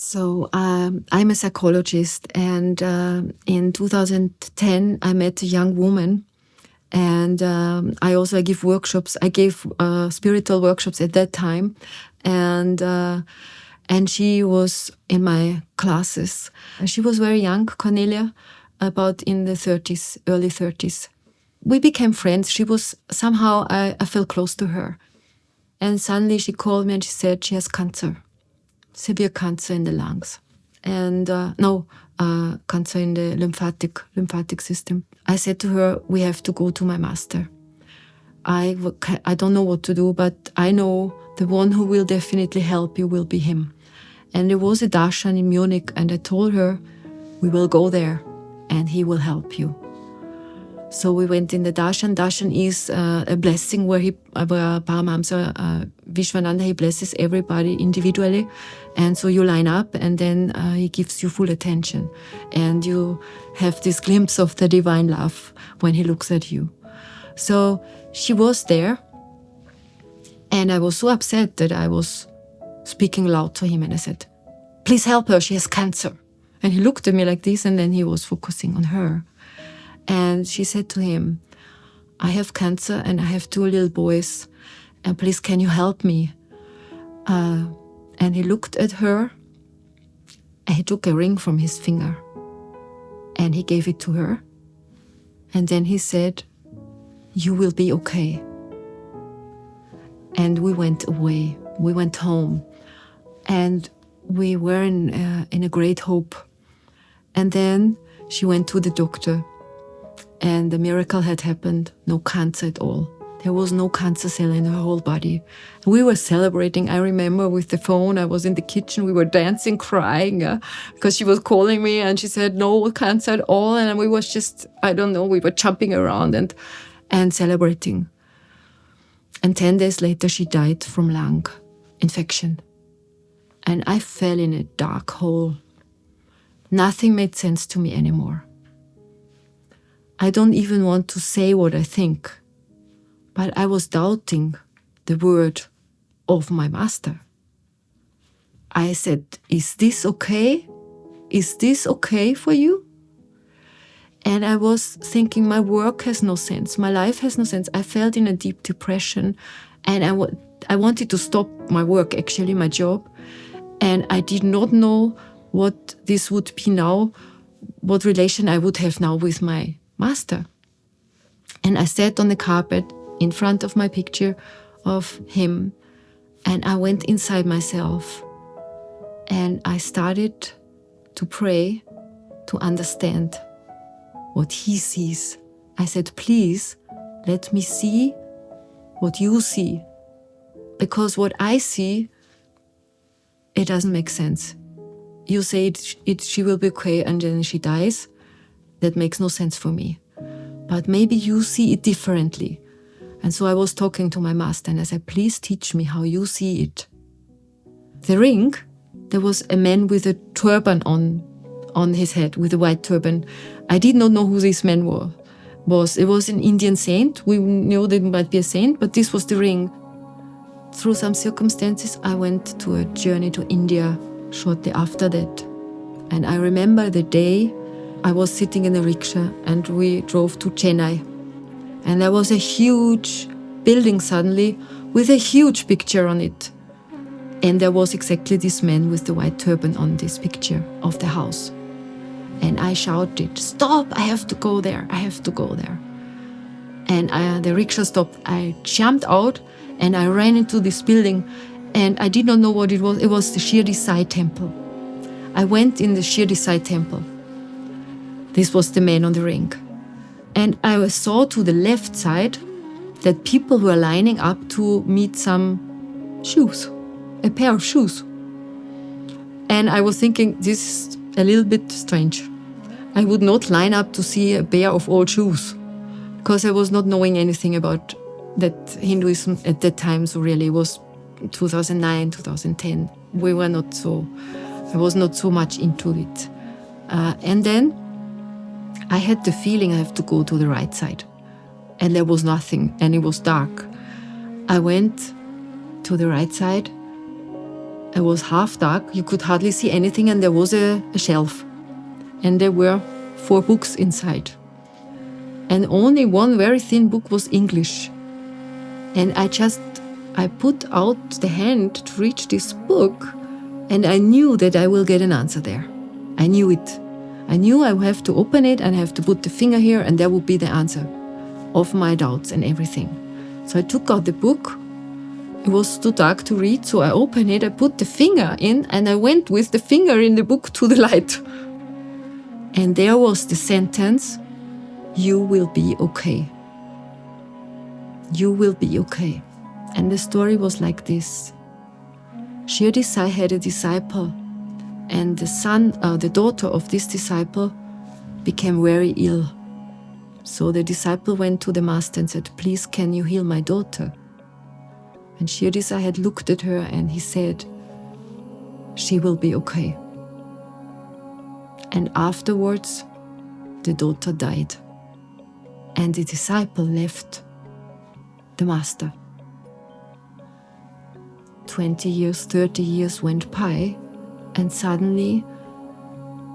So I'm a psychologist, and in 2010 I met a young woman, and I give workshops. I gave spiritual workshops at that time, and she was in my classes. She was very young, Cornelia, about in the 30s, early 30s. We became friends. She was somehow I felt close to her, and suddenly she called me and she said she has cancer. Severe cancer in the lungs, and cancer in the lymphatic system. I said to her, we have to go to my master. I don't know what to do, but I know the one who will definitely help you will be him. And there was a Darshan in Munich, and I told her, we will go there and he will help you. So we went in the Darshan. Darshan is a blessing where Paramahamsa Vishwananda, he blesses everybody individually. And so you line up, and then he gives you full attention. And you have this glimpse of the divine love when he looks at you. So she was there, and I was so upset that I was speaking loud to him. And I said, please help her, she has cancer. And he looked at me like this, and then he was focusing on her. And she said to him, I have cancer and I have 2 little boys, and please can you help me? And he looked at her, and he took a ring from his finger and he gave it to her. And then he said, you will be okay. And we went away, we went home, and we were in a great hope. And then she went to the doctor, and the miracle had happened, no cancer at all. There was no cancer cell in her whole body. We were celebrating, I remember, with the phone. I was in the kitchen, we were dancing, crying, because she was calling me and she said, no cancer at all. And we was just, we were jumping around and celebrating. And 10 days later, she died from lung infection. And I fell in a dark hole. Nothing made sense to me anymore. I don't even want to say what I think, but I was doubting the word of my master. I said, is this okay? Is this okay for you? And I was thinking, my work has no sense. My life has no sense. I felt in a deep depression, and I wanted to stop my work, actually, my job. And I did not know what this would be now, what relation I would have now with my master. And I sat on the carpet in front of my picture of him, and I went inside myself, and I started to pray to understand what he sees. I said, please, let me see what you see, because what I see, it doesn't make sense. You say she will be okay and then she dies. That makes no sense for me. But maybe you see it differently. And so I was talking to my master, and I said, please teach me how you see it. The ring, there was a man with a turban on his head, with a white turban. I did not know who this man was. It was an Indian saint. We knew that it might be a saint, but this was the ring. Through some circumstances, I went to a journey to India shortly after that. And I remember the day I was sitting in a rickshaw and we drove to Chennai. And there was a huge building suddenly with a huge picture on it. And there was exactly this man with the white turban on this picture of the house. And I shouted, stop, I have to go there, I have to go there. And the rickshaw stopped. I jumped out and I ran into this building, and I did not know what it was. It was the Shirdi Sai temple. I went in the Shirdi Sai temple. This was the man on the ring. And I saw to the left side that people were lining up to meet some shoes, a pair of shoes. And I was thinking, this is a little bit strange. I would not line up to see a pair of old shoes, because I was not knowing anything about that Hinduism at that time. So really it was 2009, 2010. I was not so much into it. And then I had the feeling I have to go to the right side. And there was nothing, and it was dark. I went to the right side, It was half dark, you could hardly see anything, and there was a shelf. And there were 4 books inside. And only one very thin book was English. And I put out the hand to reach this book, and I knew that I will get an answer there. I knew it. I knew I would have to open it and I have to put the finger here, and there would be the answer of my doubts and everything. So I took out the book. It was too dark to read, so I opened it, I put the finger in, and I went with the finger in the book to the light. And there was the sentence, "You will be okay. You will be okay." And the story was like this. Shirdi Sai had a disciple, and the daughter of this disciple became very ill. So the disciple went to the master and said, "Please, can you heal my daughter?" And Shirdi Sai had looked at her and he said, "She will be okay." And afterwards, the daughter died. And the disciple left the master. 20 years, 30 years went by, and suddenly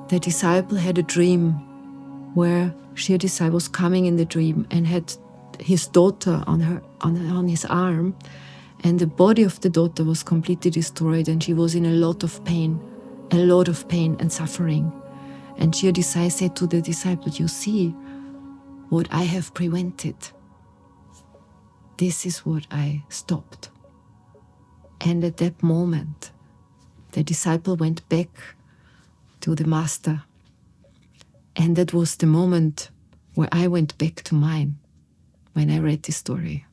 the disciple had a dream where Shirdi Sai was coming in the dream and had his daughter on his arm, and the body of the daughter was completely destroyed, and she was in a lot of pain and suffering. And Shirdi Sai said to the disciple, "You see what I have prevented. This is what I stopped." And at that moment, the disciple went back to the master. And that was the moment where I went back to mine when I read this story.